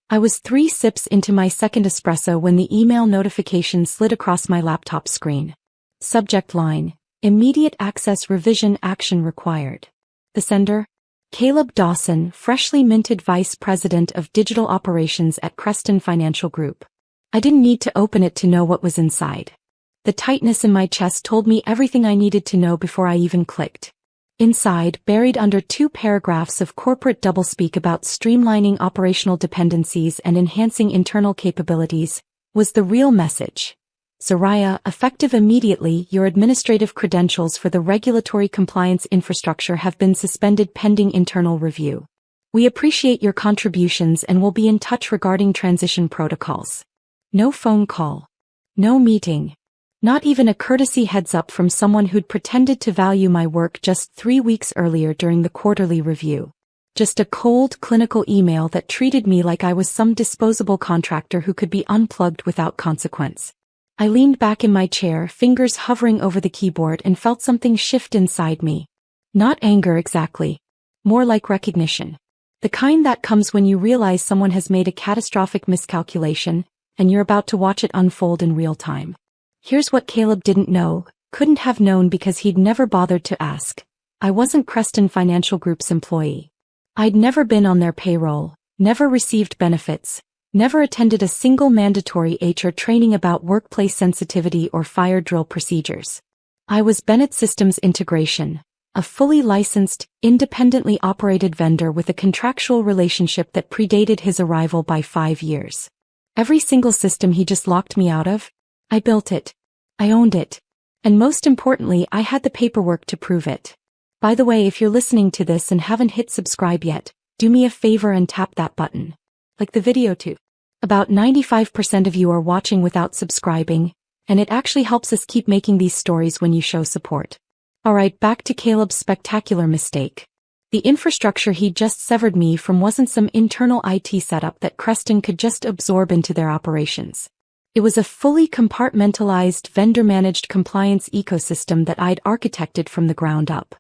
I was 3 sips into my second espresso when the email notification slid across my laptop screen. Subject line: Immediate access revision action required. The sender? Caleb Dawson, freshly minted Vice President of Digital Operations at Creston Financial Group. I didn't need to open it to know what was inside. The tightness in my chest told me everything I needed to know before I even clicked. Inside, buried under 2 paragraphs of corporate doublespeak about streamlining operational dependencies and enhancing internal capabilities, was the real message. Zaraya, effective immediately, your administrative credentials for the regulatory compliance infrastructure have been suspended pending internal review. We appreciate your contributions and will be in touch regarding transition protocols. No phone call. No meeting. Not even a courtesy heads-up from someone who'd pretended to value my work just 3 weeks earlier during the quarterly review. Just a cold, clinical email that treated me like I was some disposable contractor who could be unplugged without consequence. I leaned back in my chair, fingers hovering over the keyboard, and felt something shift inside me. Not anger exactly. More like recognition. The kind that comes when you realize someone has made a catastrophic miscalculation, and you're about to watch it unfold in real time. Here's what Caleb didn't know, couldn't have known because he'd never bothered to ask. I wasn't Creston Financial Group's employee. I'd never been on their payroll, never received benefits, never attended a single mandatory HR training about workplace sensitivity or fire drill procedures. I was Bennett Systems Integration, a fully licensed, independently operated vendor with a contractual relationship that predated his arrival by 5 years. Every single system he just locked me out of, I built it. I owned it. And most importantly, I had the paperwork to prove it. By the way, if you're listening to this and haven't hit subscribe yet, do me a favor and tap that button. Like the video too. About 95% of you are watching without subscribing, and it actually helps us keep making these stories when you show support. Alright, back to Caleb's spectacular mistake. The infrastructure he'd just severed me from wasn't some internal IT setup that Creston could just absorb into their operations. It was a fully compartmentalized, vendor-managed compliance ecosystem that I'd architected from the ground up.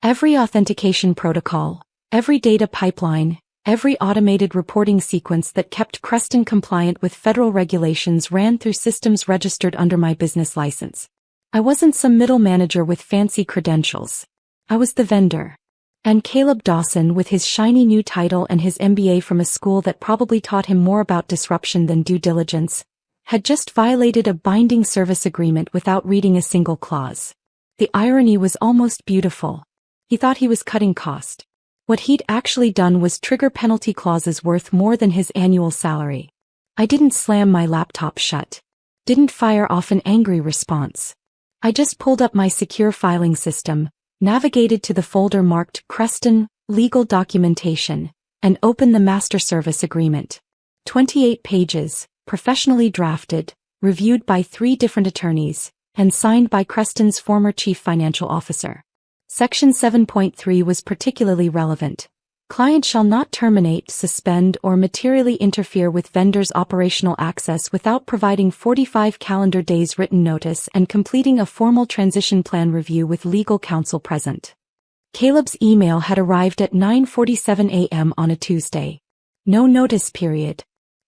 Every authentication protocol, every data pipeline, every automated reporting sequence that kept Creston compliant with federal regulations ran through systems registered under my business license. I wasn't some middle manager with fancy credentials. I was the vendor. And Caleb Dawson, with his shiny new title and his MBA from a school that probably taught him more about disruption than due diligence, had just violated a binding service agreement without reading a single clause. The irony was almost beautiful. He thought he was cutting cost. What he'd actually done was trigger penalty clauses worth more than his annual salary. I didn't slam my laptop shut. Didn't fire off an angry response. I just pulled up my secure filing system, navigated to the folder marked Creston, Legal Documentation, and opened the Master Service Agreement. 28 pages. Professionally drafted, reviewed by 3 different attorneys, and signed by Creston's former chief financial officer. Section 7.3 was particularly relevant. Client shall not terminate, suspend, or materially interfere with vendor's operational access without providing 45 calendar days written notice and completing a formal transition plan review with legal counsel present. Caleb's email had arrived at 9:47 a.m. on a Tuesday. No notice period.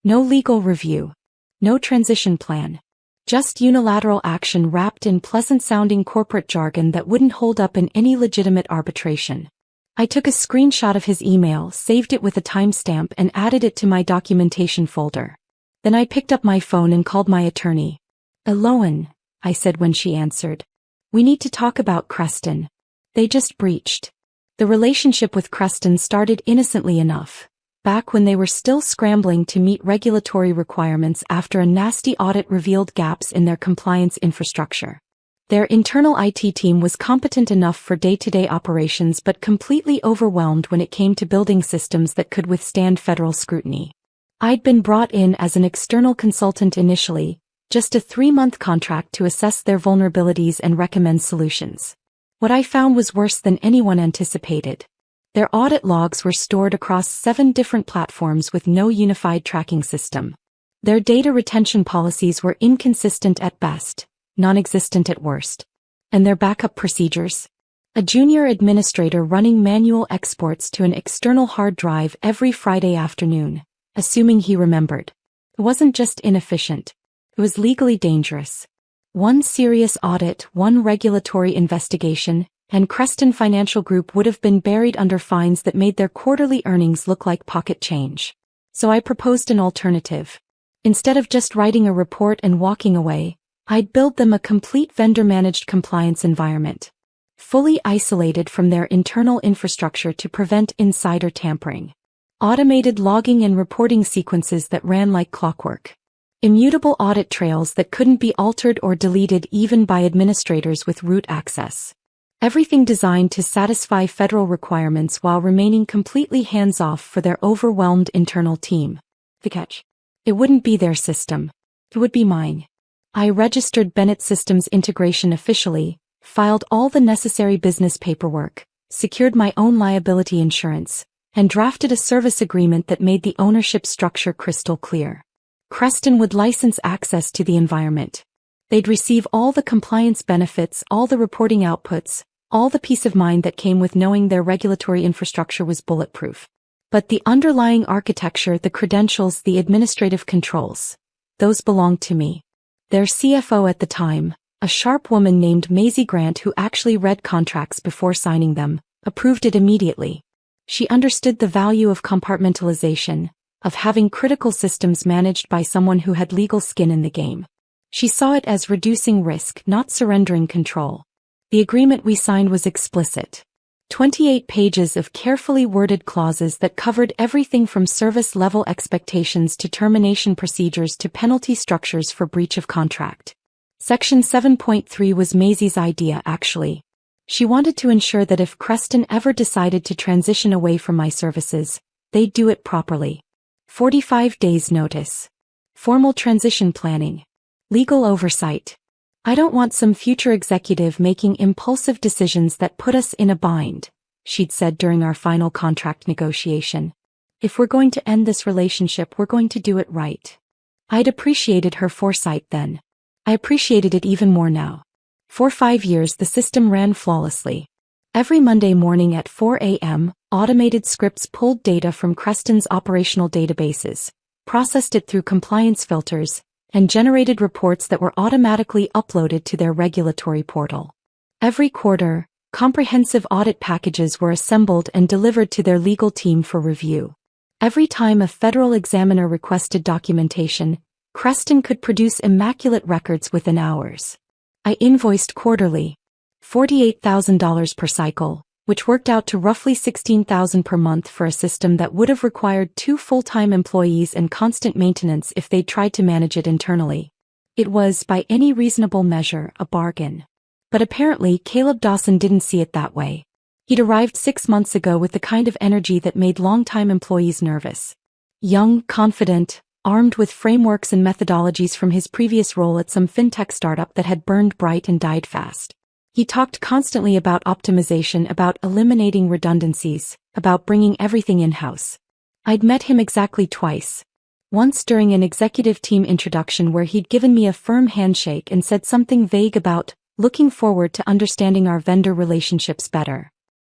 No legal review. No transition plan. Just unilateral action wrapped in pleasant-sounding corporate jargon that wouldn't hold up in any legitimate arbitration. I took a screenshot of his email, saved it with a timestamp, and added it to my documentation folder. Then I picked up my phone and called my attorney. "Eloan," I said when she answered. "We need to talk about Creston. They just breached." The relationship with Creston started innocently enough. Back when they were still scrambling to meet regulatory requirements after a nasty audit revealed gaps in their compliance infrastructure. Their internal IT team was competent enough for day-to-day operations but completely overwhelmed when it came to building systems that could withstand federal scrutiny. I'd been brought in as an external consultant initially, just a 3-month contract to assess their vulnerabilities and recommend solutions. What I found was worse than anyone anticipated. Their audit logs were stored across 7 different platforms with no unified tracking system. Their data retention policies were inconsistent at best, non-existent at worst. And their backup procedures? A junior administrator running manual exports to an external hard drive every Friday afternoon. assuming he remembered. It wasn't just inefficient. It was legally dangerous. One serious audit, one regulatory investigation, and Creston Financial Group would have been buried under fines that made their quarterly earnings look like pocket change. So I proposed an alternative. Instead of just writing a report and walking away, I'd build them a complete vendor-managed compliance environment, fully isolated from their internal infrastructure to prevent insider tampering. Automated logging and reporting sequences that ran like clockwork. Immutable audit trails that couldn't be altered or deleted even by administrators with root access. Everything designed to satisfy federal requirements while remaining completely hands-off for their overwhelmed internal team. The catch? It wouldn't be their system. It would be mine. I registered Bennett Systems integration officially, filed all the necessary business paperwork, secured my own liability insurance, and drafted a service agreement that made the ownership structure crystal clear. Creston would license access to the environment. They'd receive all the compliance benefits, all the reporting outputs, all the peace of mind that came with knowing their regulatory infrastructure was bulletproof. But the underlying architecture, the credentials, the administrative controls, those belonged to me. Their CFO at the time, a sharp woman named Maisie Grant who actually read contracts before signing them, approved it immediately. She understood the value of compartmentalization, of having critical systems managed by someone who had legal skin in the game. She saw it as reducing risk, not surrendering control. The agreement we signed was explicit. 28 pages of carefully worded clauses that covered everything from service-level expectations to termination procedures to penalty structures for breach of contract. Section 7.3 was Maisie's idea, actually. She wanted to ensure that if Creston ever decided to transition away from my services, they'd do it properly. 45 days notice. Formal transition planning. Legal oversight. I don't want some future executive making impulsive decisions that put us in a bind, she'd said during our final contract negotiation. If we're going to end this relationship, we're going to do it right. I'd appreciated her foresight then. I appreciated it even more now. For 5 years the system ran flawlessly. Every Monday morning at 4 a.m., automated scripts pulled data from Creston's operational databases, processed it through compliance filters, and generated reports that were automatically uploaded to their regulatory portal. Every quarter, comprehensive audit packages were assembled and delivered to their legal team for review. Every time a federal examiner requested documentation, Creston could produce immaculate records within hours. I invoiced quarterly, $48,000 per cycle, which worked out to roughly $16,000 per month for a system that would have required 2 full-time employees and constant maintenance if they'd tried to manage it internally. It was, by any reasonable measure, a bargain. But apparently Caleb Dawson didn't see it that way. He'd arrived 6 months ago with the kind of energy that made longtime employees nervous. Young, confident, armed with frameworks and methodologies from his previous role at some fintech startup that had burned bright and died fast. He talked constantly about optimization, about eliminating redundancies, about bringing everything in-house. I'd met him exactly twice. Once during an executive team introduction where he'd given me a firm handshake and said something vague about looking forward to understanding our vendor relationships better.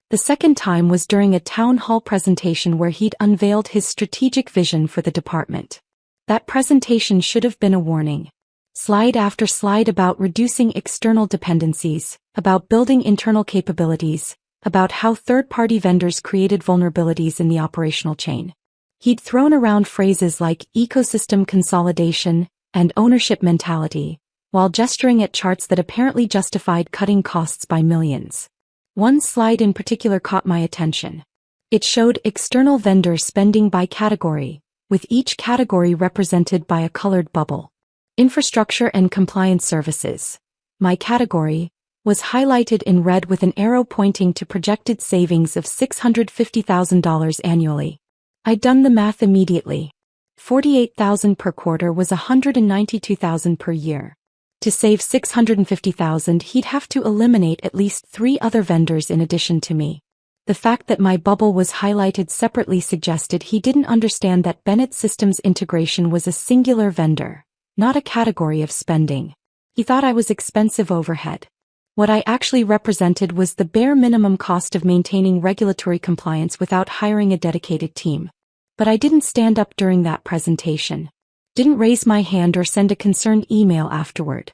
The second time was during a town hall presentation where he'd unveiled his strategic vision for the department. That presentation should have been a warning. Slide after slide about reducing external dependencies, about building internal capabilities, about how third-party vendors created vulnerabilities in the operational chain. He'd thrown around phrases like ecosystem consolidation and ownership mentality, while gesturing at charts that apparently justified cutting costs by millions. One slide in particular caught my attention. It showed external vendor spending by category, with each category represented by a colored bubble. Infrastructure and compliance services, my category, was highlighted in red with an arrow pointing to projected savings of $650,000 annually. I'd done the math immediately. $48,000 per quarter was $192,000 per year. To save $650,000, he'd have to eliminate at least 3 other vendors in addition to me. The fact that my bubble was highlighted separately suggested he didn't understand that Bennett Systems integration was a singular vendor, not a category of spending. He thought I was expensive overhead. What I actually represented was the bare minimum cost of maintaining regulatory compliance without hiring a dedicated team. But I didn't stand up during that presentation. Didn't raise my hand or send a concerned email afterward.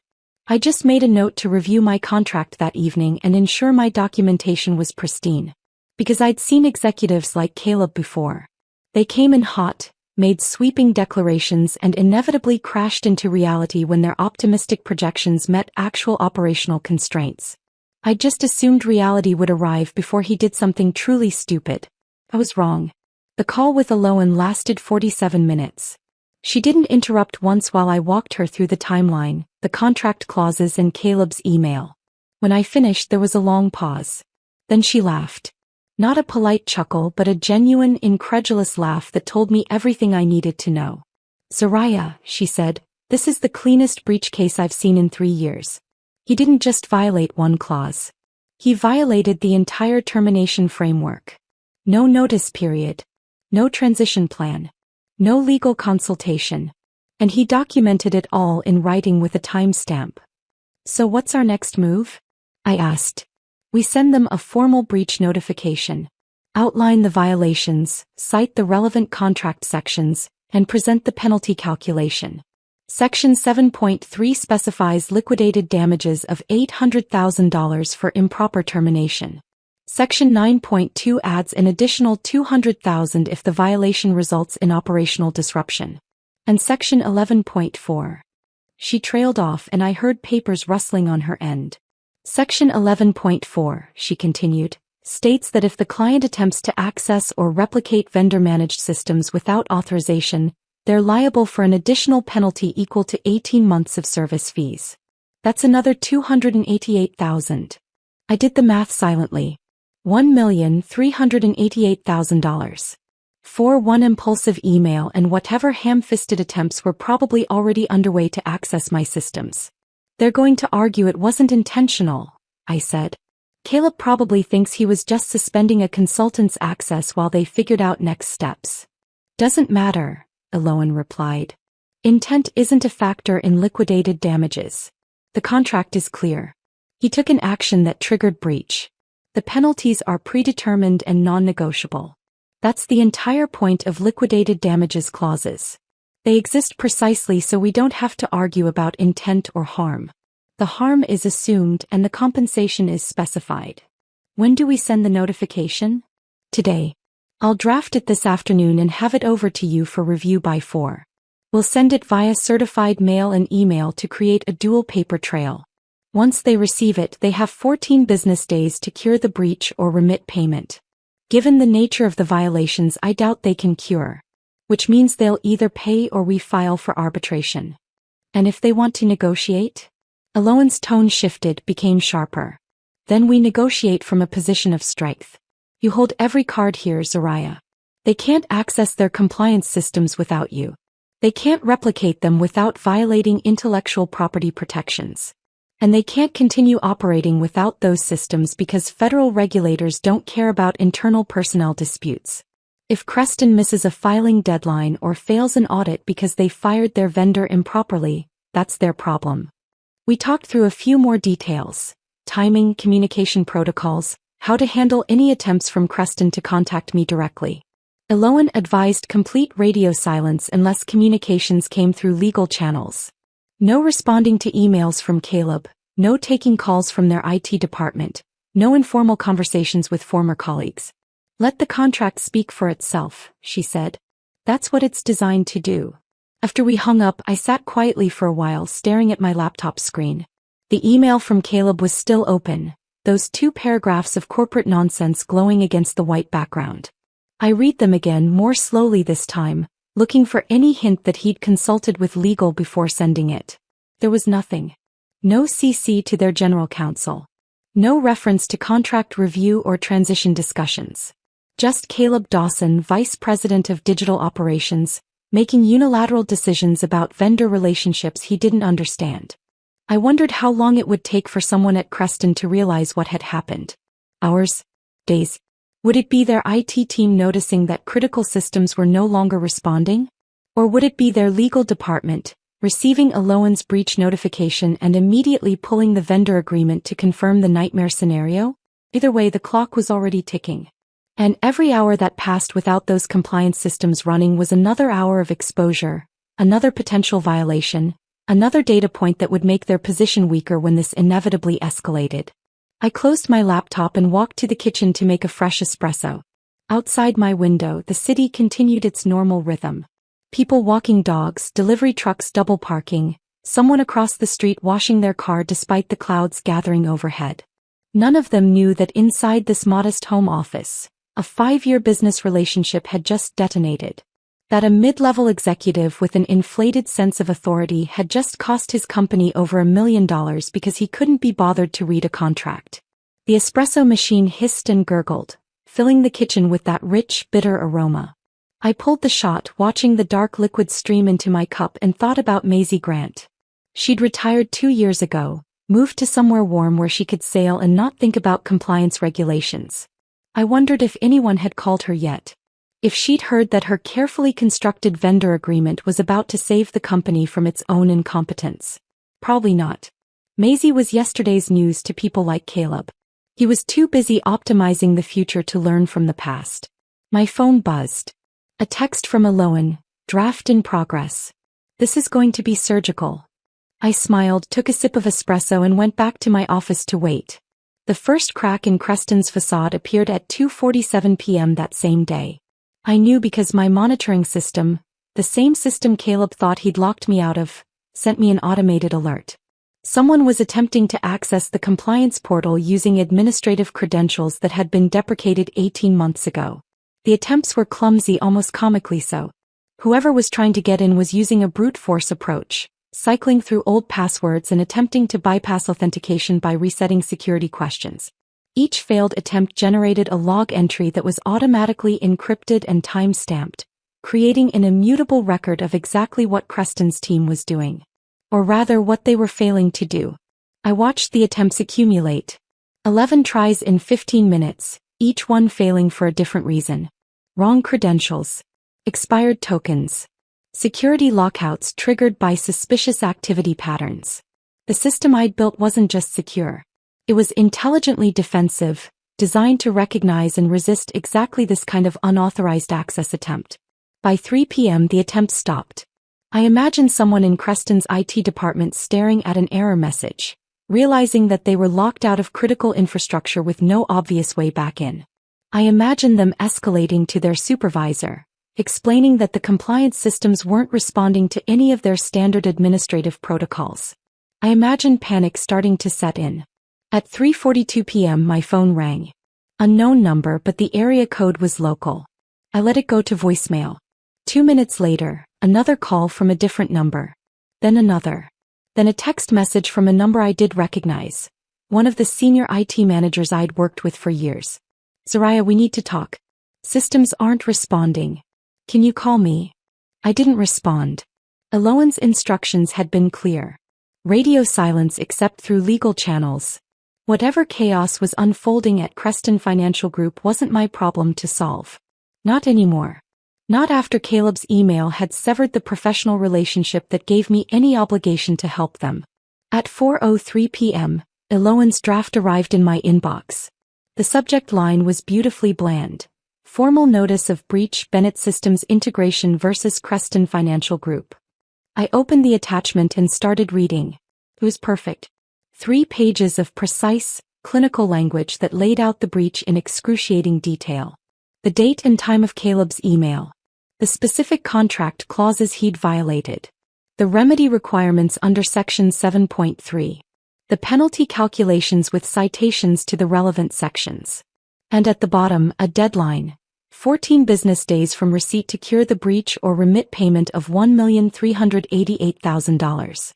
I just made a note to review my contract that evening and ensure my documentation was pristine. Because I'd seen executives like Caleb before. They came in hot, made sweeping declarations and inevitably crashed into reality when their optimistic projections met actual operational constraints. I just assumed reality would arrive before he did something truly stupid. I was wrong. The call with Aloan lasted 47 minutes. She didn't interrupt once while I walked her through the timeline, the contract clauses and Caleb's email. When I finished, there was a long pause. Then she laughed. Not a polite chuckle, but a genuine, incredulous laugh that told me everything I needed to know. "Soraya," she said, "this is the cleanest breach case I've seen in 3 years. He didn't just violate one clause. He violated the entire termination framework. No notice period. No transition plan. No legal consultation. And he documented it all in writing with a timestamp." "So what's our next move?" I asked. "We send them a formal breach notification. Outline the violations, cite the relevant contract sections, and present the penalty calculation. Section 7.3 specifies liquidated damages of $800,000 for improper termination. Section 9.2 adds an additional $200,000 if the violation results in operational disruption. And Section 11.4. She trailed off and I heard papers rustling on her end. Section 11.4, she continued, states that if the client attempts to access or replicate vendor-managed systems without authorization, they're liable for an additional penalty equal to 18 months of service fees. That's another $288,000. I did the math silently. $1,388,000. For one impulsive email and whatever ham-fisted attempts were probably already underway to access my systems. "They're going to argue it wasn't intentional," I said. "Caleb probably thinks he was just suspending a consultant's access while they figured out next steps." "Doesn't matter," Aloan replied. "Intent isn't a factor in liquidated damages. The contract is clear. He took an action that triggered breach. The penalties are predetermined and non-negotiable. That's the entire point of liquidated damages clauses. They exist precisely so we don't have to argue about intent or harm. The harm is assumed and the compensation is specified." "When do we send the notification?" "Today. I'll draft it this afternoon and have it over to you for review by 4. We'll send it via certified mail and email to create a dual paper trail. Once they receive it, they have 14 business days to cure the breach or remit payment. Given the nature of the violations, I doubt they can cure. Which means they'll either pay or we file for arbitration." "And if they want to negotiate?" Aloan's tone shifted, became sharper. "Then we negotiate from a position of strength. You hold every card here, Soraya. They can't access their compliance systems without you. They can't replicate them without violating intellectual property protections. And they can't continue operating without those systems because federal regulators don't care about internal personnel disputes. If Creston misses a filing deadline or fails an audit because they fired their vendor improperly, that's their problem." We talked through a few more details: timing, communication protocols, how to handle any attempts from Creston to contact me directly. Aloan advised complete radio silence unless communications came through legal channels. No responding to emails from Caleb, no taking calls from their IT department, no informal conversations with former colleagues. "Let the contract speak for itself," she said. "That's what it's designed to do." After we hung up, I sat quietly for a while staring at my laptop screen. The email from Caleb was still open, those 2 paragraphs of corporate nonsense glowing against the white background. I read them again, more slowly this time, looking for any hint that he'd consulted with legal before sending it. There was nothing. No CC to their general counsel. No reference to contract review or transition discussions. Just Caleb Dawson, Vice President of Digital Operations, making unilateral decisions about vendor relationships he didn't understand. I wondered how long it would take for someone at Creston to realize what had happened. Hours? Days? Would it be their IT team noticing that critical systems were no longer responding? Or would it be their legal department, receiving Aloan's breach notification and immediately pulling the vendor agreement to confirm the nightmare scenario? Either way, the clock was already ticking. And every hour that passed without those compliance systems running was another hour of exposure, another potential violation, another data point that would make their position weaker when this inevitably escalated. I closed my laptop and walked to the kitchen to make a fresh espresso. Outside my window, the city continued its normal rhythm. People walking dogs, delivery trucks double parking, someone across the street washing their car despite the clouds gathering overhead. None of them knew that inside this modest home office, a 5-year business relationship had just detonated. That a mid-level executive with an inflated sense of authority had just cost his company over $1 million because he couldn't be bothered to read a contract. The espresso machine hissed and gurgled, filling the kitchen with that rich, bitter aroma. I pulled the shot, watching the dark liquid stream into my cup, and thought about Maisie Grant. She'd retired 2 years ago, moved to somewhere warm where she could sail and not think about compliance regulations. I wondered if anyone had called her yet. If she'd heard that her carefully constructed vendor agreement was about to save the company from its own incompetence. Probably not. Maisie was yesterday's news to people like Caleb. He was too busy optimizing the future to learn from the past. My phone buzzed. A text from Eloan, draft in progress. This is going to be surgical. I smiled, took a sip of espresso, and went back to my office to wait. The first crack in Creston's facade appeared at 2:47 p.m. that same day. I knew because my monitoring system, the same system Caleb thought he'd locked me out of, sent me an automated alert. Someone was attempting to access the compliance portal using administrative credentials that had been deprecated 18 months ago. The attempts were clumsy, almost comically so. Whoever was trying to get in was using a brute force approach, cycling through old passwords and attempting to bypass authentication by resetting security questions. Each failed attempt generated a log entry that was automatically encrypted and time-stamped, creating an immutable record of exactly what Creston's team was doing. Or rather, what they were failing to do. I watched the attempts accumulate. 11 tries in 15 minutes, each one failing for a different reason. Wrong credentials. Expired tokens. Security lockouts triggered by suspicious activity patterns. The system I'd built wasn't just secure. It was intelligently defensive, designed to recognize and resist exactly this kind of unauthorized access attempt. By 3 p.m. the attempt stopped. I imagined someone in Creston's IT department staring at an error message, realizing that they were locked out of critical infrastructure with no obvious way back in. I imagined them escalating to their supervisor, explaining that the compliance systems weren't responding to any of their standard administrative protocols. I imagined panic starting to set in. At 3:42 p.m. my phone rang. Unknown number, but the area code was local. I let it go to voicemail. 2 minutes later, another call from a different number. Then another. Then a text message from a number I did recognize. One of the senior IT managers I'd worked with for years. Soraya, we need to talk. Systems aren't responding. Can you call me? I didn't respond. Eloan's instructions had been clear. Radio silence except through legal channels. Whatever chaos was unfolding at Creston Financial Group wasn't my problem to solve. Not anymore. Not after Caleb's email had severed the professional relationship that gave me any obligation to help them. At 4:03 p.m., Eloan's draft arrived in my inbox. The subject line was beautifully bland. Formal notice of breach, Bennett Systems integration versus Creston Financial Group. I opened the attachment and started reading. It was perfect. 3 pages of precise, clinical language that laid out the breach in excruciating detail. The date and time of Caleb's email. The specific contract clauses he'd violated. The remedy requirements under Section 7.3. The penalty calculations with citations to the relevant sections. And at the bottom, a deadline. 14 business days from receipt to cure the breach or remit payment of $1,388,000.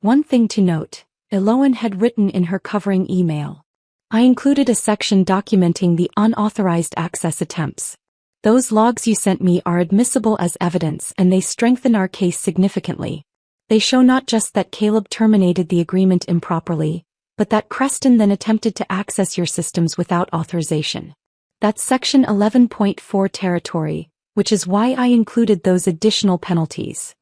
One thing to note, Eloan had written in her covering email. I included a section documenting the unauthorized access attempts. Those logs you sent me are admissible as evidence and they strengthen our case significantly. They show not just that Caleb terminated the agreement improperly, but that Creston then attempted to access your systems without authorization. That's Section 11.4 territory, which is why I included those additional penalties.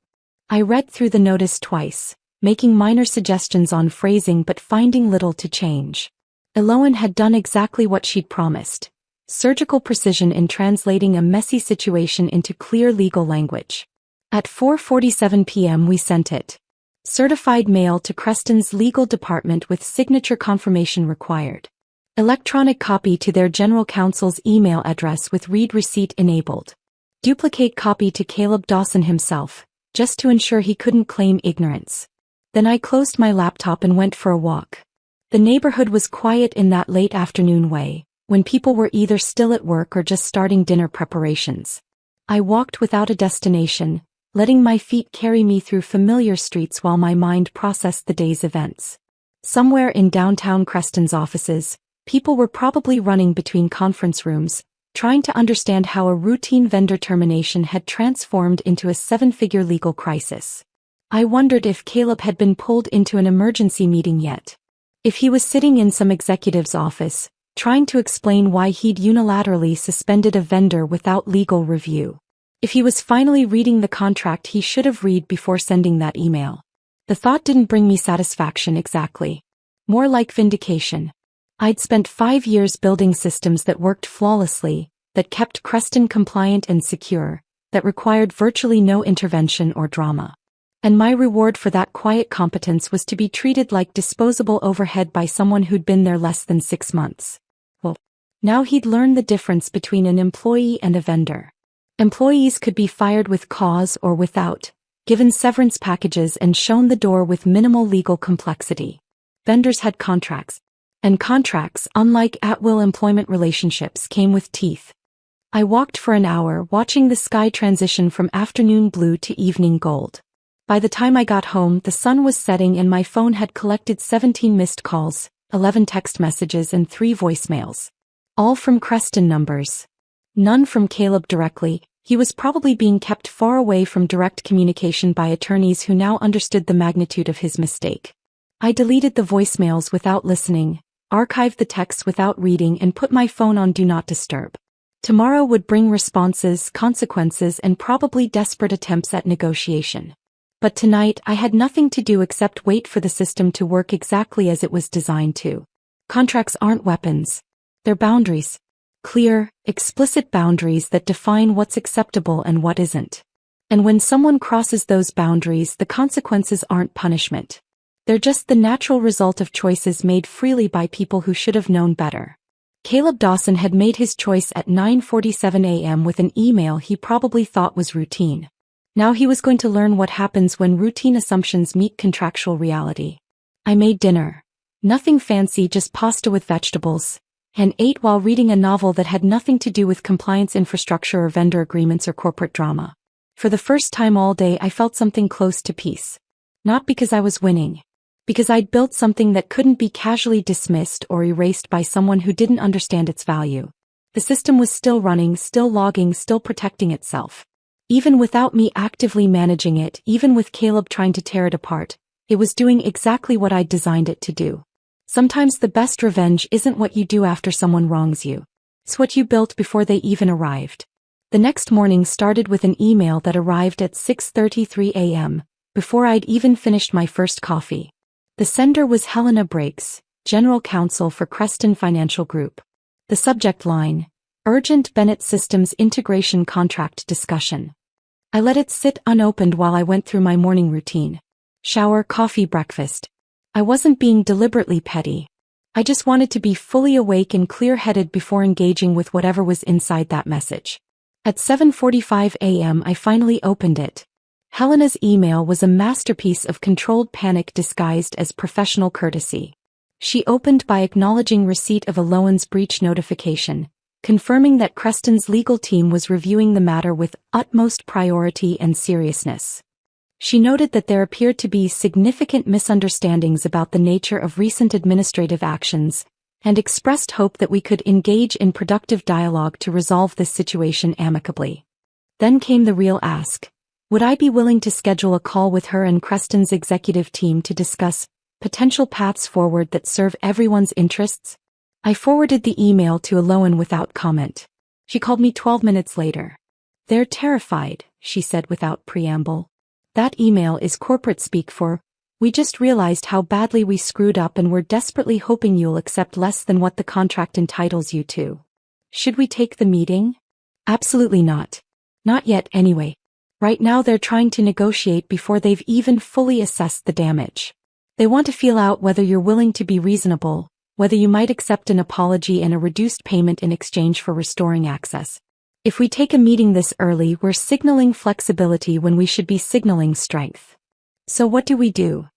I read through the notice twice, making minor suggestions on phrasing but finding little to change. Eloan had done exactly what she'd promised. surgical precision in translating a messy situation into clear legal language. At 4:47 p.m. we sent it. Certified mail to Creston's legal department with signature confirmation required. Electronic copy to their general counsel's email address with read receipt enabled. Duplicate copy to Caleb Dawson himself, just to ensure he couldn't claim ignorance. Then I closed my laptop and went for a walk. The neighborhood was quiet in that late afternoon way, when people were either still at work or just starting dinner preparations. I walked without a destination, letting my feet carry me through familiar streets while my mind processed the day's events. Somewhere in downtown Creston's offices, people were probably running between conference rooms, trying to understand how a routine vendor termination had transformed into a seven-figure legal crisis. I wondered if Caleb had been pulled into an emergency meeting yet. If he was sitting in some executive's office, trying to explain why he'd unilaterally suspended a vendor without legal review. If he was finally reading the contract he should have read before sending that email. The thought didn't bring me satisfaction exactly. More like vindication. I'd spent 5 years building systems that worked flawlessly, that kept Creston compliant and secure, that required virtually no intervention or drama. And my reward for that quiet competence was to be treated like disposable overhead by someone who'd been there less than 6 months. Well, now he'd learned the difference between an employee and a vendor. Employees could be fired with cause or without, given severance packages and shown the door with minimal legal complexity. Vendors had contracts. And contracts, unlike at-will employment relationships, came with teeth. I walked for an hour watching the sky transition from afternoon blue to evening gold. By the time I got home, the sun was setting and my phone had collected 17 missed calls, 11 text messages and 3 voicemails. All from Creston numbers. None from Caleb directly. He was probably being kept far away from direct communication by attorneys who now understood the magnitude of his mistake. I deleted the voicemails without listening, archived the texts without reading and put my phone on Do Not Disturb. Tomorrow would bring responses, consequences and probably desperate attempts at negotiation. But tonight I had nothing to do except wait for the system to work exactly as it was designed to. Contracts aren't weapons. They're boundaries. Clear, explicit boundaries that define what's acceptable and what isn't. And when someone crosses those boundaries, the consequences aren't punishment. They're just the natural result of choices made freely by people who should have known better. Caleb Dawson had made his choice at 9:47 a.m. with an email he probably thought was routine. Now he was going to learn what happens when routine assumptions meet contractual reality. I made dinner. Nothing fancy, just pasta with vegetables, and ate while reading a novel that had nothing to do with compliance infrastructure or vendor agreements or corporate drama. For the first time all day I felt something close to peace. Not because I was winning. Because I'd built something that couldn't be casually dismissed or erased by someone who didn't understand its value. The system was still running, still logging, still protecting itself. Even without me actively managing it, even with Caleb trying to tear it apart, it was doing exactly what I'd designed it to do. Sometimes the best revenge isn't what you do after someone wrongs you. It's what you built before they even arrived. The next morning started with an email that arrived at 6:33 a.m., before I'd even finished my first coffee. The sender was Helena Brakes, General Counsel for Creston Financial Group. The subject line, Urgent Bennett Systems Integration Contract Discussion. I let it sit unopened while I went through my morning routine. Shower, coffee, breakfast. I wasn't being deliberately petty. I just wanted to be fully awake and clear-headed before engaging with whatever was inside that message. At 7:45 a.m. I finally opened it. Helena's email was a masterpiece of controlled panic disguised as professional courtesy. She opened by acknowledging receipt of a loans breach notification, confirming that Creston's legal team was reviewing the matter with utmost priority and seriousness. She noted that there appeared to be significant misunderstandings about the nature of recent administrative actions, and expressed hope that we could engage in productive dialogue to resolve this situation amicably. Then came the real ask. Would I be willing to schedule a call with her and Creston's executive team to discuss potential paths forward that serve everyone's interests? I forwarded the email to Aloan without comment. She called me 12 minutes later. They're terrified, she said without preamble. That email is corporate speak for, we just realized how badly we screwed up and we're desperately hoping you'll accept less than what the contract entitles you to. Should we take the meeting? Absolutely not. Not yet anyway. Right now they're trying to negotiate before they've even fully assessed the damage. They want to feel out whether you're willing to be reasonable, whether you might accept an apology and a reduced payment in exchange for restoring access. If we take a meeting this early, we're signaling flexibility when we should be signaling strength. So what do?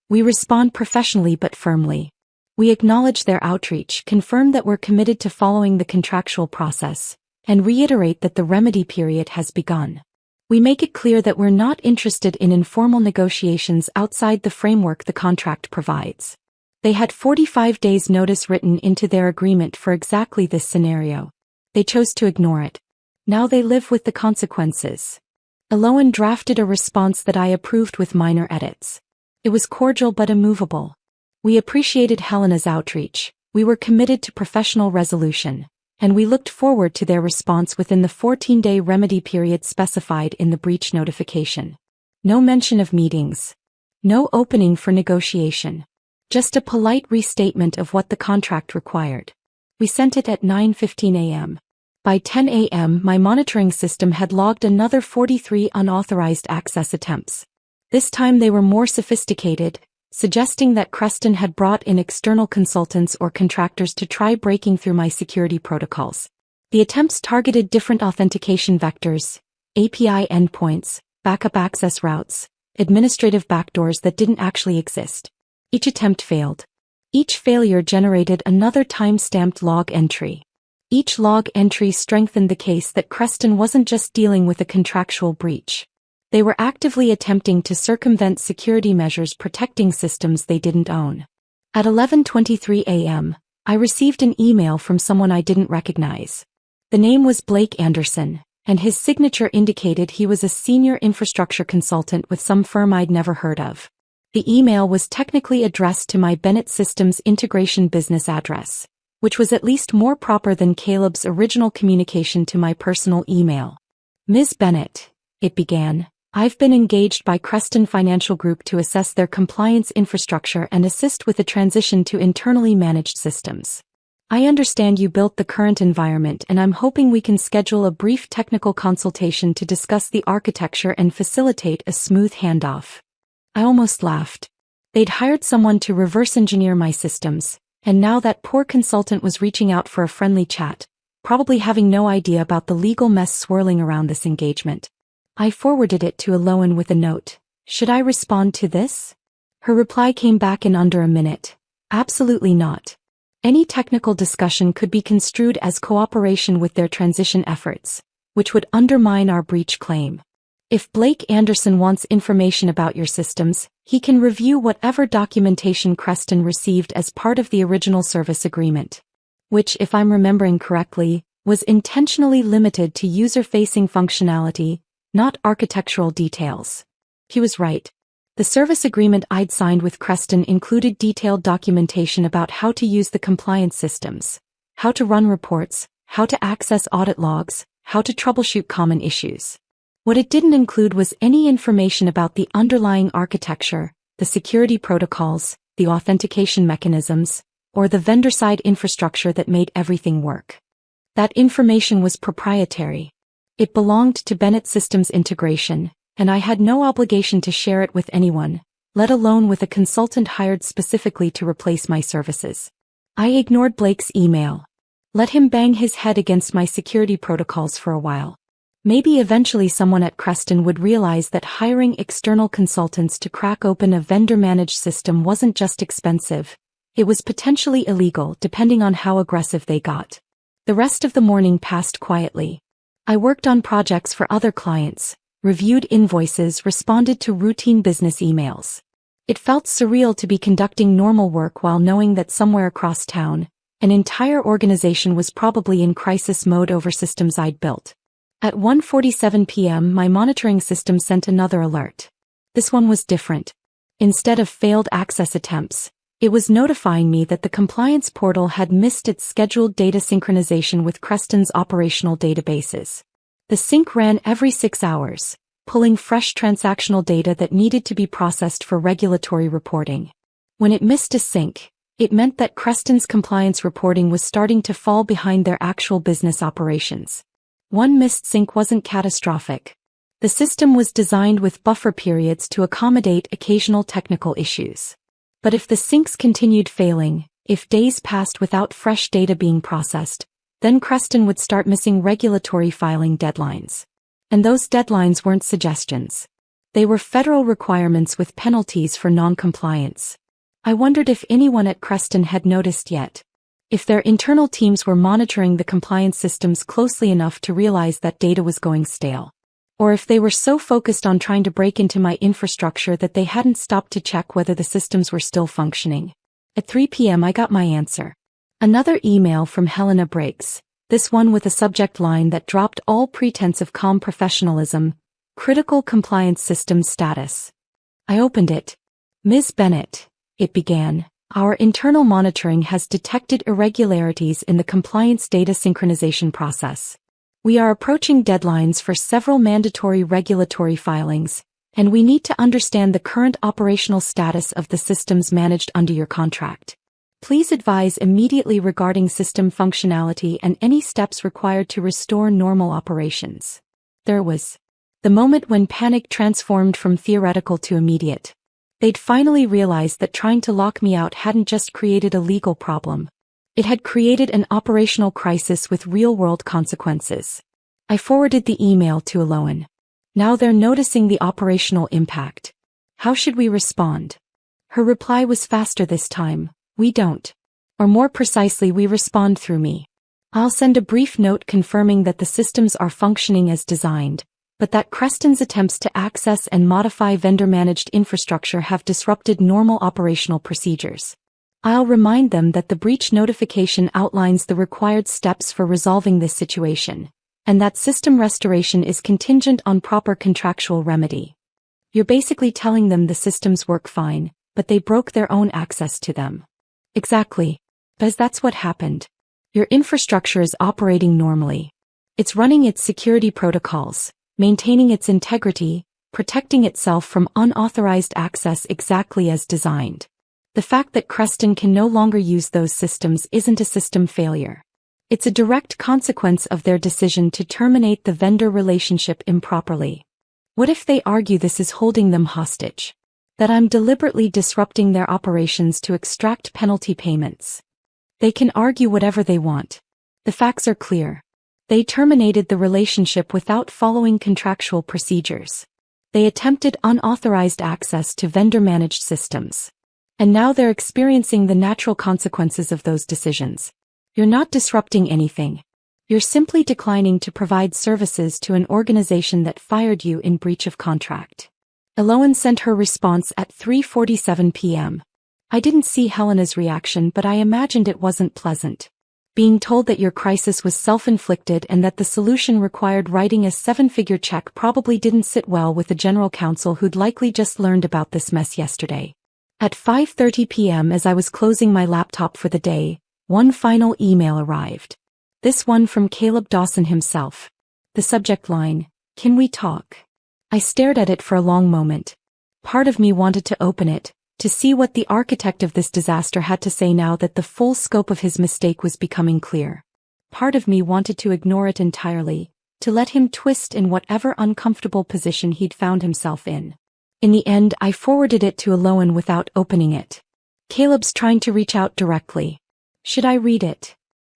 We respond professionally but firmly. We acknowledge their outreach, confirm that we're committed to following the contractual process, and reiterate that the remedy period has begun. We make it clear that we're not interested in informal negotiations outside the framework the contract provides. They had 45 days notice written into their agreement for exactly this scenario. They chose to ignore it. Now they live with the consequences. Eloan drafted a response that I approved with minor edits. It was cordial but immovable. We appreciated Helena's outreach, we were committed to professional resolution, and we looked forward to their response within the 14-day remedy period specified in the breach notification. No mention of meetings. No opening for negotiation. Just a polite restatement of what the contract required. We sent it at 9:15 a.m. By 10 a.m. my monitoring system had logged another 43 unauthorized access attempts. This time they were more sophisticated, suggesting that Creston had brought in external consultants or contractors to try breaking through my security protocols. The attempts targeted different authentication vectors, API endpoints, backup access routes, administrative backdoors that didn't actually exist. Each attempt failed. Each failure generated another time-stamped log entry. Each log entry strengthened the case that Creston wasn't just dealing with a contractual breach. They were actively attempting to circumvent security measures protecting systems they didn't own. At 11:23 a.m., I received an email from someone I didn't recognize. The name was Blake Anderson, and his signature indicated he was a senior infrastructure consultant with some firm I'd never heard of. The email was technically addressed to my Bennett Systems Integration business address, which was at least more proper than Caleb's original communication to my personal email. Ms. Bennett, it began, I've been engaged by Creston Financial Group to assess their compliance infrastructure and assist with the transition to internally managed systems. I understand you built the current environment and I'm hoping we can schedule a brief technical consultation to discuss the architecture and facilitate a smooth handoff. I almost laughed. They'd hired someone to reverse engineer my systems, and now that poor consultant was reaching out for a friendly chat, probably having no idea about the legal mess swirling around this engagement. I forwarded it to Eloan with a note. Should I respond to this? Her reply came back in under a minute. Absolutely not. Any technical discussion could be construed as cooperation with their transition efforts, which would undermine our breach claim. If Blake Anderson wants information about your systems, he can review whatever documentation Creston received as part of the original service agreement, which, if I'm remembering correctly, was intentionally limited to user-facing functionality, not architectural details. He was right. The service agreement I'd signed with Creston included detailed documentation about how to use the compliance systems, how to run reports, how to access audit logs, how to troubleshoot common issues. What it didn't include was any information about the underlying architecture, the security protocols, the authentication mechanisms, or the vendor-side infrastructure that made everything work. That information was proprietary. It belonged to Bennett Systems Integration, and I had no obligation to share it with anyone, let alone with a consultant hired specifically to replace my services. I ignored Blake's email. Let him bang his head against my security protocols for a while. Maybe eventually someone at Creston would realize that hiring external consultants to crack open a vendor-managed system wasn't just expensive, it was potentially illegal depending on how aggressive they got. The rest of the morning passed quietly. I worked on projects for other clients, reviewed invoices, responded to routine business emails. It felt surreal to be conducting normal work while knowing that somewhere across town, an entire organization was probably in crisis mode over systems I'd built. At 1:47 p.m. my monitoring system sent another alert. This one was different. Instead of failed access attempts, it was notifying me that the compliance portal had missed its scheduled data synchronization with Creston's operational databases. The sync ran every 6 hours, pulling fresh transactional data that needed to be processed for regulatory reporting. When it missed a sync, It meant that Creston's compliance reporting was starting to fall behind their actual business operations. One missed sync wasn't catastrophic. The system was designed with buffer periods to accommodate occasional technical issues. But if the syncs continued failing, if days passed without fresh data being processed, then Creston would start missing regulatory filing deadlines. And those deadlines weren't suggestions. They were federal requirements with penalties for non-compliance. I wondered if anyone at Creston had noticed yet. If their internal teams were monitoring the compliance systems closely enough to realize that data was going stale. Or if they were so focused on trying to break into my infrastructure that they hadn't stopped to check whether the systems were still functioning. At 3 p.m. I got my answer. Another email from Helena Briggs, this one with a subject line that dropped all pretense of calm professionalism, critical compliance system status. I opened it. Ms. Bennett, it began, our internal monitoring has detected irregularities in the compliance data synchronization process. We are approaching deadlines for several mandatory regulatory filings, and we need to understand the current operational status of the systems managed under your contract. Please advise immediately regarding system functionality and any steps required to restore normal operations. There was the moment when panic transformed from theoretical to immediate. They'd finally realized that trying to lock me out hadn't just created a legal problem. It had created an operational crisis with real-world consequences. I forwarded the email to Eloan. Now they're noticing the operational impact. How should we respond? Her reply was faster this time. We don't. Or more precisely, we respond through me. I'll send a brief note confirming that the systems are functioning as designed, but that Creston's attempts to access and modify vendor-managed infrastructure have disrupted normal operational procedures. I'll remind them that the breach notification outlines the required steps for resolving this situation, and that system restoration is contingent on proper contractual remedy. You're basically telling them the systems work fine, but they broke their own access to them. Exactly. Because that's what happened. Your infrastructure is operating normally. It's running its security protocols, maintaining its integrity, protecting itself from unauthorized access exactly as designed. The fact that Creston can no longer use those systems isn't a system failure. It's a direct consequence of their decision to terminate the vendor relationship improperly. What if they argue this is holding them hostage? That I'm deliberately disrupting their operations to extract penalty payments? They can argue whatever they want. The facts are clear. They terminated the relationship without following contractual procedures. They attempted unauthorized access to vendor-managed systems. And now they're experiencing the natural consequences of those decisions. You're not disrupting anything. You're simply declining to provide services to an organization that fired you in breach of contract. Eloan sent her response at 3:47 p.m. I didn't see Helena's reaction, but I imagined it wasn't pleasant. Being told that your crisis was self-inflicted and that the solution required writing a 7-figure check probably didn't sit well with the general counsel who'd likely just learned about this mess yesterday. At 5:30 p.m. as I was closing my laptop for the day, one final email arrived. This one from Caleb Dawson himself. The subject line, "Can we talk?" I stared at it for a long moment. Part of me wanted to open it, to see what the architect of this disaster had to say now that the full scope of his mistake was becoming clear. Part of me wanted to ignore it entirely, to let him twist in whatever uncomfortable position he'd found himself in. In the end, I forwarded it to Eloan without opening it. Caleb's trying to reach out directly. Should I read it?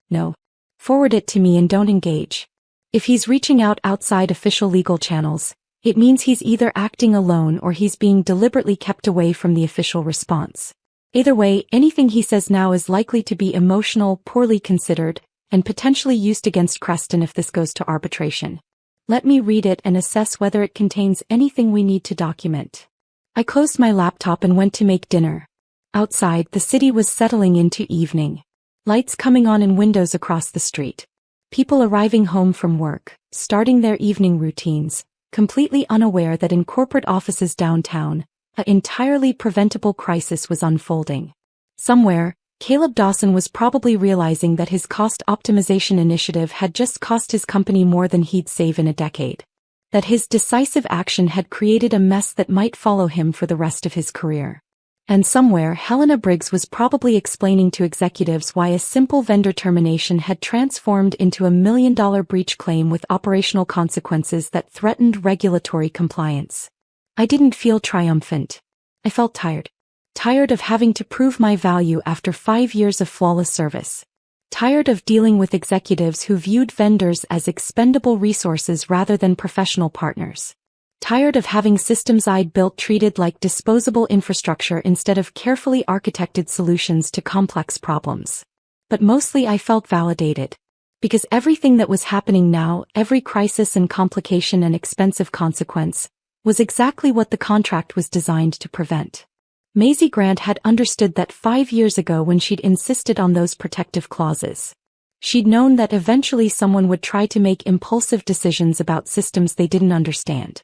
No. Forward it to me and don't engage. If he's reaching out outside official legal channels, it means he's either acting alone or he's being deliberately kept away from the official response. Either way, anything he says now is likely to be emotional, poorly considered, and potentially used against Creston if this goes to arbitration. Let me read it and assess whether it contains anything we need to document. I closed my laptop and went to make dinner. Outside, the city was settling into evening. Lights coming on in windows across the street. People arriving home from work, starting their evening routines, completely unaware that in corporate offices downtown, an entirely preventable crisis was unfolding. Somewhere, Caleb Dawson was probably realizing that his cost optimization initiative had just cost his company more than he'd save in a decade. That his decisive action had created a mess that might follow him for the rest of his career. And somewhere Helena Briggs was probably explaining to executives why a simple vendor termination had transformed into a $1 million breach claim with operational consequences that threatened regulatory compliance. I didn't feel triumphant. I felt tired. Tired of having to prove my value after 5 years of flawless service. Tired of dealing with executives who viewed vendors as expendable resources rather than professional partners. Tired of having systems I'd built treated like disposable infrastructure instead of carefully architected solutions to complex problems. But mostly I felt validated. Because everything that was happening now, every crisis and complication and expensive consequence, was exactly what the contract was designed to prevent. Maisie Grant had understood that 5 years ago when she'd insisted on those protective clauses. She'd known that eventually someone would try to make impulsive decisions about systems they didn't understand.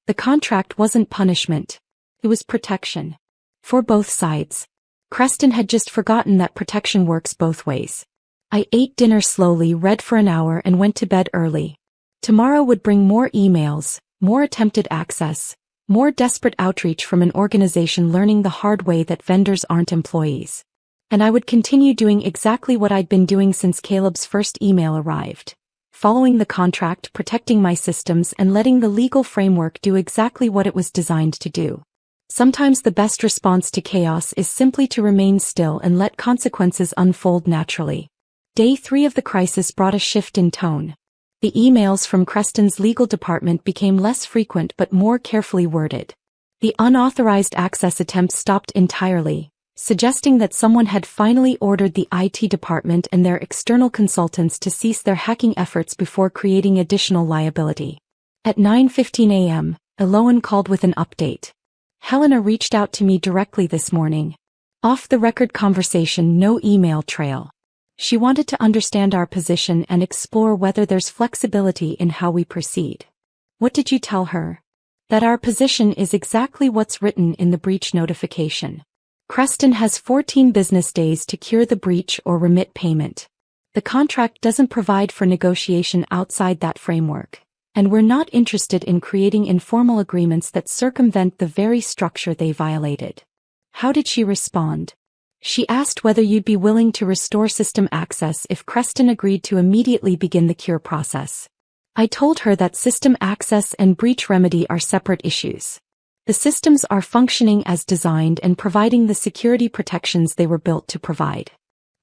The contract wasn't punishment. It was protection. For both sides. Creston had just forgotten that protection works both ways. I ate dinner slowly, read for an hour, and went to bed early. Tomorrow would bring more emails, more attempted access, more desperate outreach from an organization learning the hard way that vendors aren't employees. And I would continue doing exactly what I'd been doing since Caleb's first email arrived. Following the contract, protecting my systems, and letting the legal framework do exactly what it was designed to do. Sometimes the best response to chaos is simply to remain still and let consequences unfold naturally. Day 3 of the crisis brought a shift in tone. The emails from Creston's legal department became less frequent but more carefully worded. The unauthorized access attempts stopped entirely, suggesting that someone had finally ordered the IT department and their external consultants to cease their hacking efforts before creating additional liability. At 9:15 a.m., Eloan called with an update. Helena reached out to me directly this morning. Off-the-record conversation, no email trail. She wanted to understand our position and explore whether there's flexibility in how we proceed. What did you tell her? That our position is exactly what's written in the breach notification. Creston has 14 business days to cure the breach or remit payment. The contract doesn't provide for negotiation outside that framework, and we're not interested in creating informal agreements that circumvent the very structure they violated. How did she respond? She asked whether you'd be willing to restore system access if Creston agreed to immediately begin the cure process. I told her that system access and breach remedy are separate issues. The systems are functioning as designed and providing the security protections they were built to provide.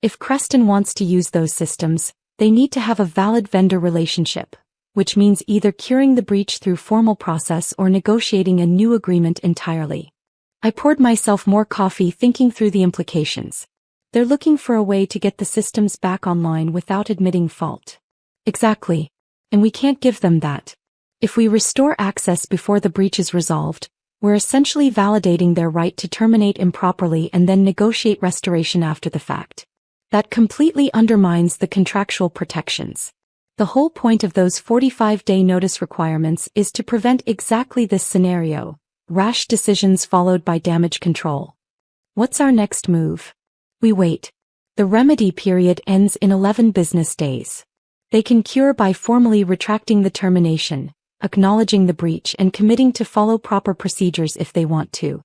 If Creston wants to use those systems, they need to have a valid vendor relationship, which means either curing the breach through formal process or negotiating a new agreement entirely. I poured myself more coffee thinking through the implications. They're looking for a way to get the systems back online without admitting fault. Exactly. And we can't give them that. If we restore access before the breach is resolved, we're essentially validating their right to terminate improperly and then negotiate restoration after the fact. That completely undermines the contractual protections. The whole point of those 45-day notice requirements is to prevent exactly this scenario. Rash decisions followed by damage control. What's our next move? We wait. The remedy period ends in 11 business days. They can cure by formally retracting the termination, acknowledging the breach and committing to follow proper procedures if they want to.